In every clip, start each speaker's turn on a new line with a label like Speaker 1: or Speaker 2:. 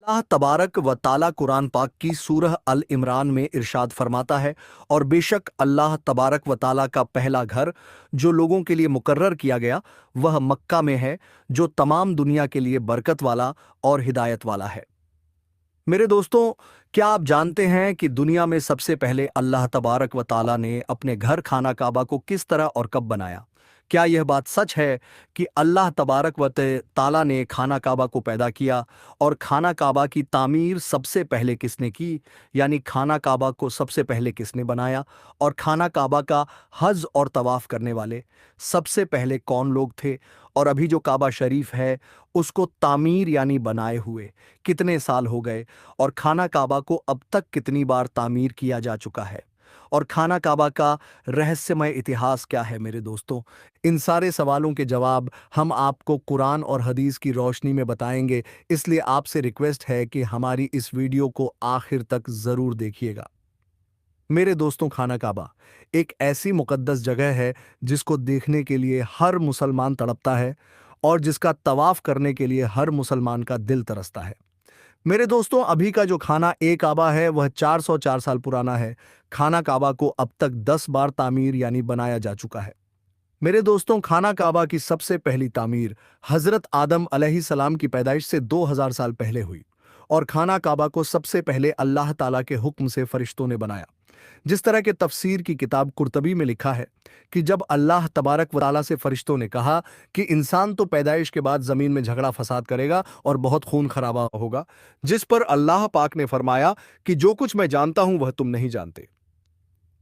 Speaker 1: अल्लाह तबारक व ताला कुरान पाक की सूरह अल इमरान में इरशाद फरमाता है, और बेशक अल्लाह तबारक व ताला का पहला घर जो लोगों के लिए मुकर्रर किया गया वह मक्का में है, जो तमाम दुनिया के लिए बरकत वाला और हिदायत वाला है। मेरे दोस्तों, क्या आप जानते हैं कि दुनिया में सबसे पहले अल्लाह तबारक व ताला ने अपने घर खाना काबा को किस तरह और कब बनाया? क्या यह बात सच है कि अल्लाह तबारक व ताला ने खाना काबा को पैदा किया? और खाना काबा की तामीर सबसे पहले किसने की? यानी खाना काबा को सबसे पहले किसने बनाया? और खाना काबा का हज और तवाफ करने वाले सबसे पहले कौन लोग थे? और अभी जो काबा शरीफ है उसको तामीर यानी बनाए हुए कितने साल हो गए? और खाना काबा को अब तक कितनी बार तामीर किया जा चुका है? और खाना काबा का रहस्यमय इतिहास क्या है? मेरे दोस्तों, इन सारे सवालों के जवाब हम आपको कुरान और हदीस की रोशनी में बताएंगे, इसलिए आपसे रिक्वेस्ट है कि हमारी इस वीडियो को आखिर तक ज़रूर देखिएगा। मेरे दोस्तों, खाना काबा एक ऐसी मुकद्दस जगह है जिसको देखने के लिए हर मुसलमान तड़पता है और जिसका तवाफ करने के लिए हर मुसलमान का दिल तरसता है। मेरे दोस्तों, अभी का जो खाना ए काबा है वह 404 साल पुराना है। खाना काबा को अब तक 10 बार तामीर यानी बनाया जा चुका है। मेरे दोस्तों, खाना काबा की सबसे पहली तामीर हजरत आदम अलैहिस्सलाम की पैदाइश से 2000 साल पहले हुई, और खाना काबा को सबसे पहले अल्लाह ताला के हुक्म से फरिश्तों ने बनाया। जिस तरह के तफसीर की किताब कुर्तबी में लिखा है कि जब अल्लाह तबारक व ताला से फरिश्तों ने कहा कि इंसान तो पैदाइश के बाद जमीन में झगड़ा फसाद करेगा और बहुत खून खराबा होगा, जिस पर अल्लाह पाक ने फरमाया कि जो कुछ मैं जानता हूं वह तुम नहीं जानते।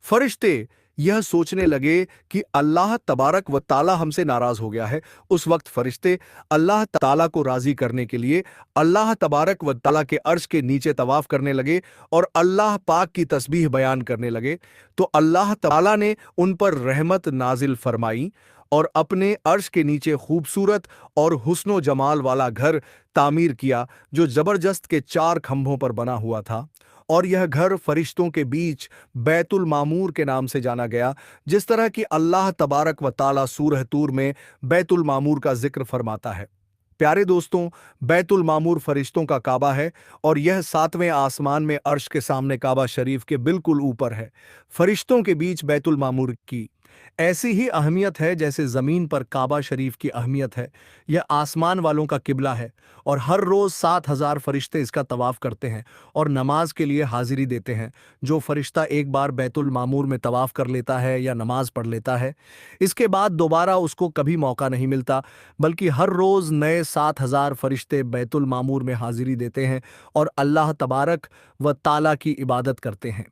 Speaker 1: फरिश्ते यह सोचने लगे कि अल्लाह तबारक व ताला हमसे नाराज हो गया है। उस वक्त फरिश्ते अल्लाह ताला को राजी करने के लिए अल्लाह तबारक व ताला के अर्श के नीचे तवाफ करने लगे और अल्लाह पाक की तस्बीह बयान करने लगे। तो अल्लाह ताला ने उन पर रहमत नाजिल फरमाई और अपने अर्श के नीचे खूबसूरत और हुस्नो जमाल वाला घर तामीर किया, जो जबरदस्त के 4 खंभों पर बना हुआ था। और यह घर फरिश्तों के बीच बैतुल मामूर के नाम से जाना गया, जिस तरह कि अल्लाह तबारक व ताला सूरह तूर में बैतुल मामूर का जिक्र फरमाता है। प्यारे दोस्तों, बैतुल मामूर फरिश्तों का काबा है और यह 7वें आसमान में अर्श के सामने काबा शरीफ के बिल्कुल ऊपर है। फरिश्तों के बीच बैतुल मामूर की ऐसी ही अहमियत है जैसे ज़मीन पर काबा शरीफ की अहमियत है। यह आसमान वालों का किबला है और हर रोज़ 7000 फरिश्ते इसका तवाफ़ करते हैं और नमाज के लिए हाजिरी देते हैं। जो फरिश्ता एक बार बैतुल मामूर में तवाफ़ कर लेता है या नमाज पढ़ लेता है, इसके बाद दोबारा उसको कभी मौका नहीं मिलता, बल्कि हर रोज़ नए 7000 फरिश्ते बैतुल मामूर में हाजिरी देते हैं और अल्लाह तबारक व ताला की इबादत करते हैं।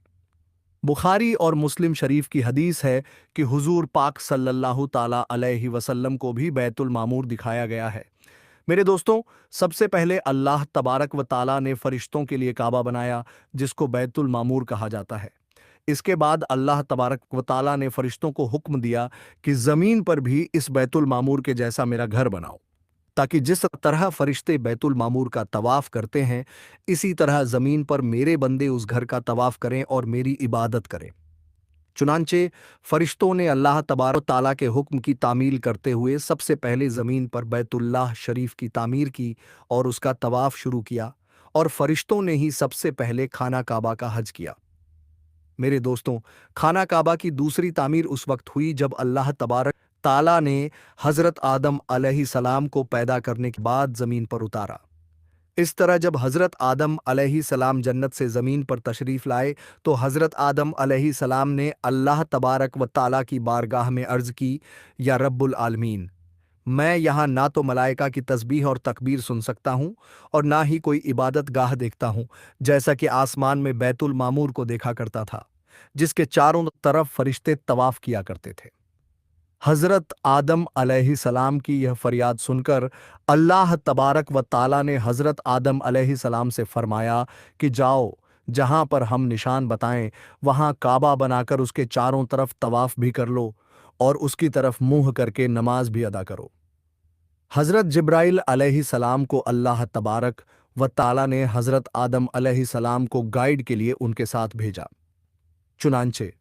Speaker 1: बुखारी और मुस्लिम शरीफ की हदीस है कि हुजूर पाक सल्लल्लाहु ताला अलैहि वसल्लम को भी बैतुल मामूर दिखाया गया है। मेरे दोस्तों, सबसे पहले अल्लाह तबारक व ताला ने फरिश्तों के लिए काबा बनाया, जिसको बैतुल मामूर कहा जाता है। इसके बाद अल्लाह तबारक व ताला ने फरिश्तों को हुक्म दिया कि ज़मीन पर भी इस बैतुल मामूर के जैसा मेरा घर बनाओ, ताकि जिस तरह फरिश्ते बैतुल मामूर का तवाफ करते हैं, इसी तरह जमीन पर मेरे बंदे उस घर का तवाफ करें और मेरी इबादत करें। चुनांचे फरिश्तों ने अल्लाह तबारक ताला के हुक्म की तामील करते हुए सबसे पहले जमीन पर बैतुल्लाह शरीफ की तामीर की और उसका तवाफ शुरू किया, और फरिश्तों ने ही सबसे पहले खाना काबा का हज किया। मेरे दोस्तों, खाना काबा की दूसरी तामीर उस वक्त हुई जब अल्लाह तबारक ताला ने हजरत आदम अलैहिस्सलाम को पैदा करने के बाद जमीन पर उतारा। इस तरह जब हजरत आदम अलैहिस्सलाम जन्नत से जमीन पर तशरीफ लाए, तो हजरत आदम अलैहिस्सलाम ने अल्लाह तबारक व ताला की बारगाह में अर्ज की, या रब्बुल आलमीन, मैं यहाँ ना तो मलाइका की तस्बीह और तकबीर सुन सकता हूँ और ना ही कोई इबादत गाह देखता हूँ, जैसा कि आसमान में बैतुल मामूर को देखा करता था, जिसके चारों तरफ फरिश्ते तवाफ किया करते थे। हजरत आदम अलैहिस्सलाम की यह फरियाद सुनकर अल्लाह तबारक व ताला ने हजरत आदम अलैहिस्सलाम से फरमाया कि जाओ, जहां पर हम निशान बताएं वहां काबा बनाकर उसके चारों तरफ तवाफ भी कर लो और उसकी तरफ मुंह करके नमाज भी अदा करो। हजरत जिब्राइल अलैहिस्सलाम को अल्लाह तबारक व ताला ने हजरत आदम अलैहिस्सलाम को गाइड के लिए उनके साथ भेजा। चुनांचे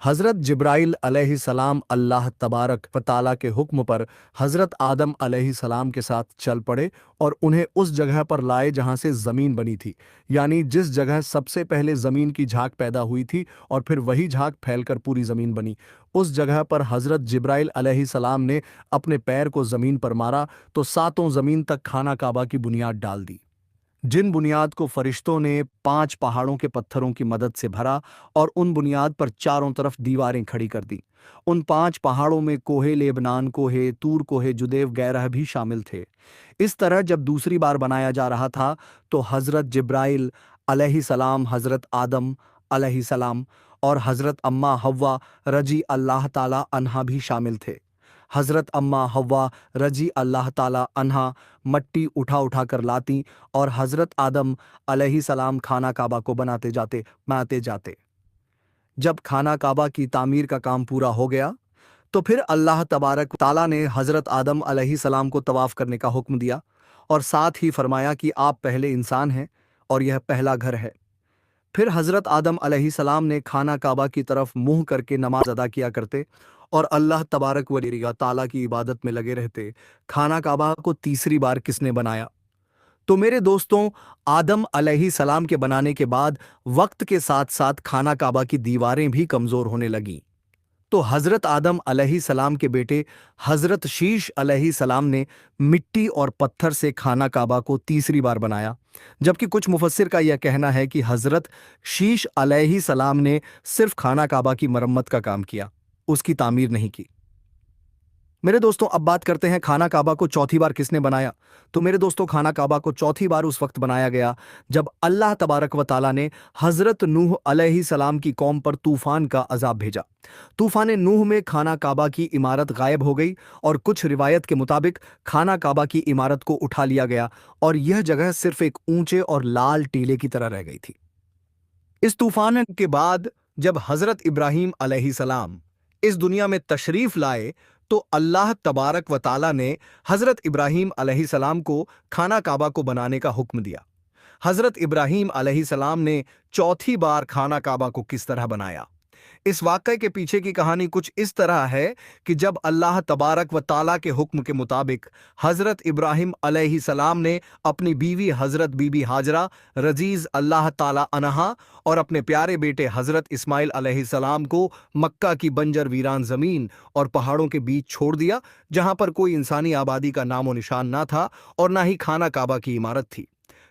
Speaker 1: हज़रत जिब्राइल अलैहिस्सलाम अल्लाह तबारक व ताला के हुक्म पर हज़रत आदम अलैहिस्सलाम के साथ चल पड़े और उन्हें उस जगह पर लाए जहाँ से ज़मीन बनी थी, यानी जिस जगह सबसे पहले ज़मीन की झाग पैदा हुई थी और फिर वही झाग फैलकर पूरी ज़मीन बनी। उस जगह पर हज़रत जिब्राइल अलैहिस्सलाम ने अपने पैर को ज़मीन पर मारा तो सातों ज़मीन तक खाना काबा की बुनियाद डाल दी, जिन बुनियाद को फरिश्तों ने 5 पहाड़ों के पत्थरों की मदद से भरा और उन बुनियाद पर चारों तरफ दीवारें खड़ी कर दी। उन 5 पहाड़ों में कोहे लेबनान, कोहे तूर, कोहे जुदेव गैरह भी शामिल थे। इस तरह जब दूसरी बार बनाया जा रहा था तो हज़रत जिब्राइल अलैहिस्सलाम, हज़रत आदम अलैहिस्सलाम और हज़रत अम्मा हव्वा रजी अल्लाह ताला अन्हा भी शामिल थे। हज़रत अम्मा हव्वा रजी अल्लाह ताला अन्हा मट्टी उठा उठा कर लाती और हज़रत आदम अलैहिस्सलाम खाना काबा को बनाते जाते। जब खाना काबा की तामीर का काम पूरा हो गया तो फिर अल्लाह तबारक ताला ने हज़रत आदम अलैहिस्सलाम को तवाफ़ करने का हुक्म दिया और साथ ही फरमाया कि आप पहले इंसान हैं और यह पहला घर है। फिर हज़रत आदम अलैहिस्सलाम ने खाना काबा की तरफ मुंह करके नमाज अदा किया करते और अल्लाह तबारक व ताला की इबादत में लगे रहते। खाना काबा को तीसरी बार किसने बनाया? तो मेरे दोस्तों, आदम अलैहिस्सलाम के बनाने के बाद वक्त के साथ साथ खाना काबा की दीवारें भी कमज़ोर होने लगीं। तो हज़रत आदम अलैहिस्सलाम के बेटे हज़रत शीश अलैहिस्सलाम ने मिट्टी और पत्थर से खाना काबा को तीसरी बार बनाया, जबकि कुछ मुफस्सिर का यह कहना है कि हज़रत शीश अलैहिस्सलाम ने सिर्फ खाना काबा की मरम्मत का काम किया, उसकी तामीर नहीं की। मेरे दोस्तों, अब बात करते हैं खाना काबा को चौथी बार किसने बनाया। तो मेरे दोस्तों, खाना काबा को चौथी बार उस वक्त बनाया गया जब अल्लाह तबारक व ताला ने हज़रत नूह अलैहिस्सलाम की कौम पर तूफ़ान का अज़ाब भेजा। तूफ़ान नूह में खाना काबा की इमारत गायब हो गई और कुछ रिवायत के मुताबिक खाना काबा की इमारत को उठा लिया गया और यह जगह सिर्फ एक ऊंचे और लाल टीले की तरह रह गई थी। इस तूफ़ान के बाद जब हज़रत इब्राहीम अलैहिस्सलाम इस दुनिया में तशरीफ़ लाए तो अल्लाह तबारक व ताला ने हज़रत इब्राहीम अलैहिस्सलाम को खाना काबा को बनाने का हुक्म दिया। हज़रत इब्राहीम अलैहिस्सलाम ने चौथी बार खाना काबा को किस तरह बनाया? इस वाक़ये के पीछे की कहानी कुछ इस तरह है कि जब अल्लाह तबारक व ताला के हुक्म के मुताबिक हज़रत इब्राहीम अलैहिस्सलाम ने अपनी बीवी हज़रत बीबी हाजरा रज़ीज़ अल्लाह ताला अन्हा और अपने प्यारे बेटे हज़रत इस्माइल अलैहिस्सलाम को मक्का की बंजर वीरान ज़मीन और पहाड़ों के बीच छोड़ दिया, जहाँ पर कोई इंसानी आबादी का नामो निशान ना था और ना ही खाना काबा की इमारत थी।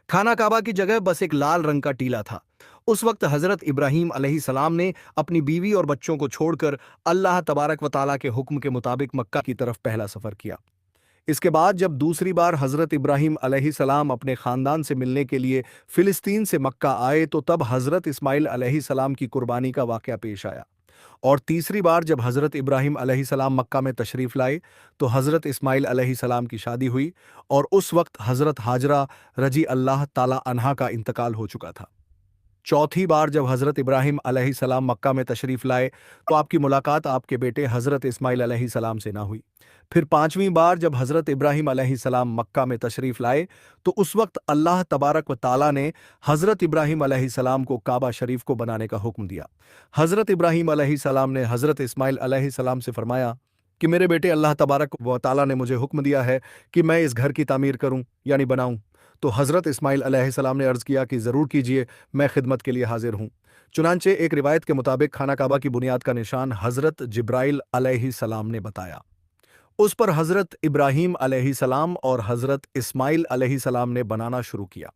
Speaker 1: खाना काबा की जगह बस एक लाल रंग का टीला था। उस वक्त हज़रत इब्राहीम अलैहिस्सलाम ने अपनी बीवी और बच्चों को छोड़कर अल्लाह तबारक व ताला के हुक्म के मुताबिक मक्का की तरफ पहला सफ़र किया। इसके बाद जब दूसरी बार हज़रत इब्राहीम अलैहिस्सलाम अपने ख़ानदान से मिलने के लिए फ़िलिस्तीन से मक्का आए तो तब हज़रत इस्माइल अलैहिस्सलाम की कुर्बानी का वाक़या पेश आया। और तीसरी बार जब हज़रत इब्राहीम अलैहिस्सलाम मक्का में तशरीफ़ लाए तो हज़रत इस्माइल अलैहिस्सलाम की शादी हुई और उस वक्त हज़रत हाजरा रजी अल्लाह ताला अन्हा का इंतकाल हो चुका था। चौथी बार जब हज़रत इब्राहीम अलैहिस्सलाम मक्का में तशरीफ़ लाए तो आपकी मुलाकात आपके बेटे हज़रत इस्माइल अलैहिस्सलाम से ना हुई। फिर पांचवीं बार जब हज़रत इब्राहीम अलैहिस्सलाम मक्का में तशरीफ़ लाए तो उस वक्त अल्लाह तबारक व ताला ने हज़रत इब्राहीम अलैहिस्सलाम को काबा शरीफ को बनाने का हुक्म दिया। हज़रत इब्राहीम अलैहिस्सलाम ने हज़रत इस्माइल अलैहिस्सलाम से फरमाया कि मेरे बेटे, अल्लाह तबारक व ताला ने मुझे हुक्म दिया है कि मैं इस घर की तामीर करूं यानी बनाऊं। तो हज़रत इस्माइल अलैहिस्सलाम ने अर्ज़ किया कि ज़रूर कीजिए, मैं खिदमत के लिए हाजिर हूँ। चुनांचे एक रिवायत के मुताबिक खाना काबा की बुनियाद का निशान हज़रत जिब्राइल अलैहिस्सलाम ने बताया। उस पर हज़रत इब्राहीम अलैहिस्सलाम और हज़रत इस्माइल अलैहिस्सलाम ने बनाना शुरू किया।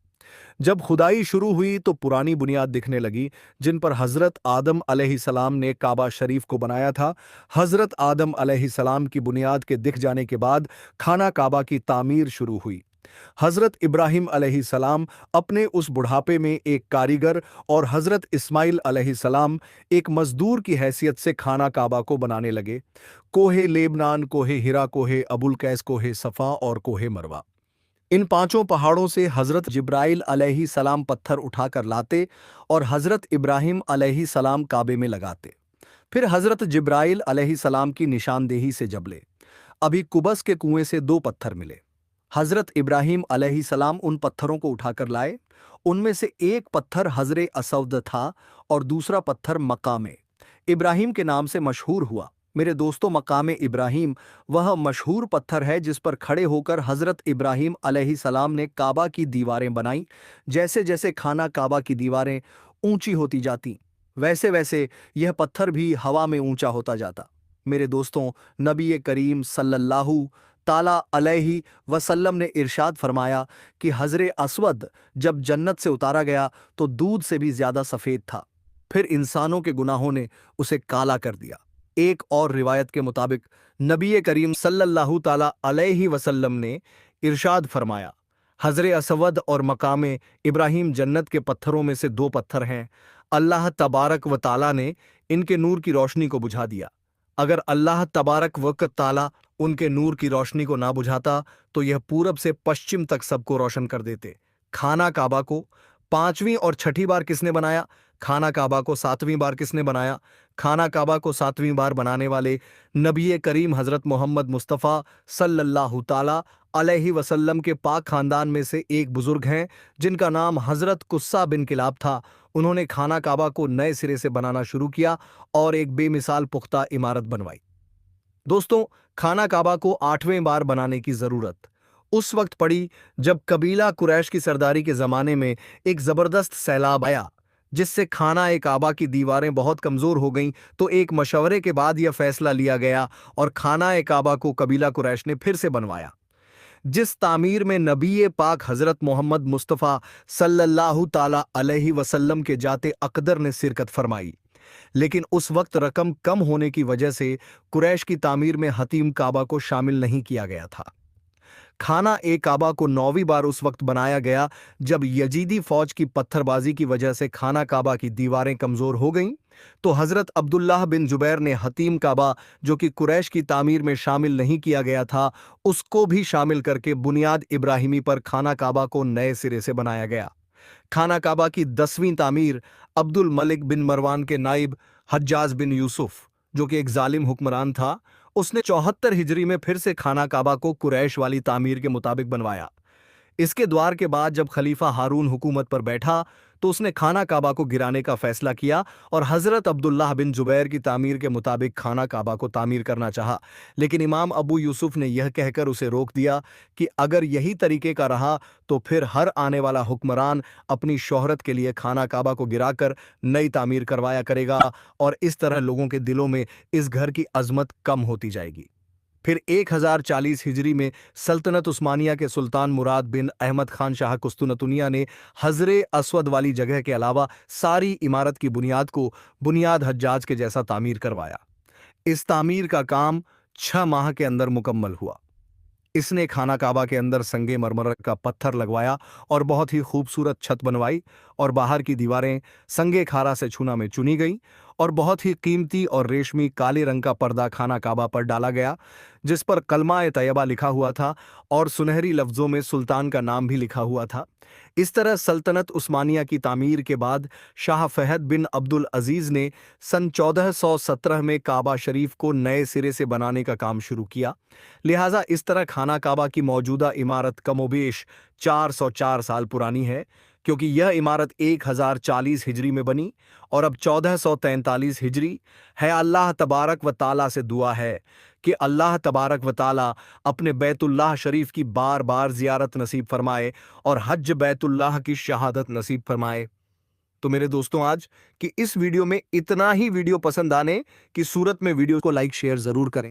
Speaker 1: जब खुदाई शुरू हुई तो पुरानी बुनियाद दिखने लगी जिन पर हज़रत आदम अलैहिस्सलाम ने काबा शरीफ को बनाया था। हज़रत आदम अलैहिस्सलाम की बुनियाद के दिख जाने के बाद खाना काबा की तामीर शुरू हुई। हज़रत इब्राहीम अलैहिस्सलाम अपने उस बुढ़ापे में एक कारीगर और हज़रत इस्माइल अलैहिस्सलाम एक मज़दूर की हैसियत से खाना काबा को बनाने लगे। कोहे लेबनान, कोहे हिरा, कोहे अबुल कैस, कोहे सफ़ा और कोहे मरवा, इन पांचों पहाड़ों से हज़रत जिब्राइल अलैहिस्सलाम पत्थर उठाकर लाते और हज़रत इब्राहीम अलैहिस्सलाम काबे में लगाते। फिर हज़रत जिब्राइल अलैहिस्सलाम की निशानदेही से जबले अभी कुबस के कुएं से 2 पत्थर मिले। हज़रत इब्राहीम अलैहिस्सलाम उन पत्थरों को उठाकर लाए। उनमें से एक पत्थर हज़रे असवद था और दूसरा पत्थर मक्का में, इब्राहिम के नाम से मशहूर हुआ। मेरे दोस्तों, मकाम इब्राहिम वह मशहूर पत्थर है जिस पर खड़े होकर हजरत इब्राहिम अलैहिस्सलाम ने काबा की दीवारें बनाई। जैसे जैसे खाना काबा की दीवारें ऊंची होती जाती, वैसे वैसे यह पत्थर भी हवा में ऊंचा होता जाता। मेरे दोस्तों, नबी करीम सल्लल्लाहु ताला अलैहि वसल्लम ने इरशाद फरमाया कि हजरे अस्वद जब जन्नत से उतारा गया तो दूध से भी ज्यादा सफेद था, फिर इंसानों के गुनाहों ने उसे काला कर दिया। एक और रिवायत के मुताबिक नबी करीम सल्लल्लाहु ताला अलैहि वसल्लम ने इरशाद फरमाया, हजरे असवद और मकामे इब्राहिम जन्नत के पत्थरों में से दो पत्थर हैं। अल्लाह तबारक व ताला ने इनके नूर की रोशनी को बुझा दिया। अगर अल्लाह तबारक व ताला उनके नूर की रोशनी को ना बुझाता तो यह पूरब से पश्चिम तक सबको रोशन कर देते। खाना काबा को पांचवीं और छठी बार किसने बनाया? खाना काबा को सातवीं बार किसने बनाया? खाना काबा को सातवीं बार बनाने वाले नबी करीम हजरत मोहम्मद मुस्तफ़ा सल्लल्लाहु ताला अलैहि वसल्लम के पाक खानदान में से एक बुजुर्ग हैं जिनका नाम हजरत कुस्सा बिन किलाब था। उन्होंने खाना काबा को नए सिरे से बनाना शुरू किया और एक बेमिसाल पुख्ता इमारत बनवाई। दोस्तों, खाना काबा को आठवें बार बनाने की जरूरत उस वक्त पड़ी जब कबीला कुरैश की सरदारी के जमाने में एक जबरदस्त सैलाब आया जिससे खाना काबा की दीवारें बहुत कमजोर हो गईं। तो एक मशवरे के बाद यह फैसला लिया गया और खाना काबा को कबीला कुरैश ने फिर से बनवाया, जिस तामीर में नबी पाक हजरत मोहम्मद मुस्तफ़ा सल्लल्लाहु ताला अलैहि वसल्लम के जाते अकदर ने शिरकत फरमाई। लेकिन उस वक्त रकम कम होने की वजह से कुरैश की तामीर में हतीम काबा को शामिल नहीं किया गया था। खाना काबा को 9वीं बार उस वक्त बनाया गया जब यजीदी फौज की पत्थरबाजी की वजह से खाना काबा की दीवारें कमजोर हो गईं। तो हजरत अब्दुल्लाह बिन जुबैर ने हतीम काबा, जो कि कुरैश की तामीर में शामिल नहीं किया गया था, उसको भी शामिल करके बुनियाद इब्राहिमी पर खाना काबा को नए सिरे से बनाया गया। खाना काबा की 10वीं तामीर अब्दुल मलिक बिन मरवान के नाइब हज्जाज बिन यूसुफ, जो कि एक जालिम हुक्मरान था, उसने 74 हिजरी में फिर से खाना काबा को कुरैश वाली तामीर के मुताबिक बनवाया। इसके द्वार के बाद जब खलीफा हारून हुकूमत पर बैठा तो उसने खाना काबा को गिराने का फैसला किया और हजरत अब्दुल्लाह बिन जुबैर की तामीर के मुताबिक खाना काबा को तामीर करना चाहा। लेकिन इमाम अबू यूसुफ ने यह कहकर उसे रोक दिया कि अगर यही तरीके का रहा तो फिर हर आने वाला हुक्मरान अपनी शोहरत के लिए खाना काबा को गिराकर नई तामीर करवाया करेगा और इस तरह लोगों के दिलों में इस घर की अजमत कम होती जाएगी। फिर 1040 हिजरी में सल्तनत उस्मानिया के सुल्तान मुराद बिन अहमद खान शाह कुस्तुनतुनिया ने हजरे अस्वद वाली जगह के अलावा सारी इमारत की बुनियाद को बुनियाद हज्जाज के जैसा तामीर करवाया। इस तामीर का काम 6 माह के अंदर मुकम्मल हुआ। इसने खाना काबा के अंदर संगे मरमर का पत्थर लगवाया और बहुत ही खूबसूरत छत बनवाई और बाहर की दीवारें संगे खारा से चूना में चुनी गईं और बहुत ही कीमती और रेशमी काले रंग का पर्दा खाना काबा पर डाला गया जिस पर कलमा तैयबा लिखा हुआ था और सुनहरी लफ्जों में सुल्तान का नाम भी लिखा हुआ था। इस तरह सल्तनत उस्मानिया की तामीर के बाद शाह फहद बिन अब्दुल अजीज ने सन 1417 में काबा शरीफ को नए सिरे से बनाने का काम शुरू किया। लिहाजा इस तरह खाना काबा की मौजूदा इमारत कमोबेश 404 साल पुरानी है, क्योंकि यह इमारत 1040 हिजरी में बनी और अब 1443 हिजरी है। अल्लाह तबारक व ताला से दुआ है कि अल्लाह तबारक व ताला अपने बैतुल्लाह शरीफ की बार बार जियारत नसीब फरमाए और हज बैतुल्लाह की शहादत नसीब फरमाए। तो मेरे दोस्तों, आज की इस वीडियो में इतना ही। वीडियो पसंद आने की सूरत में वीडियो को लाइक शेयर जरूर करें।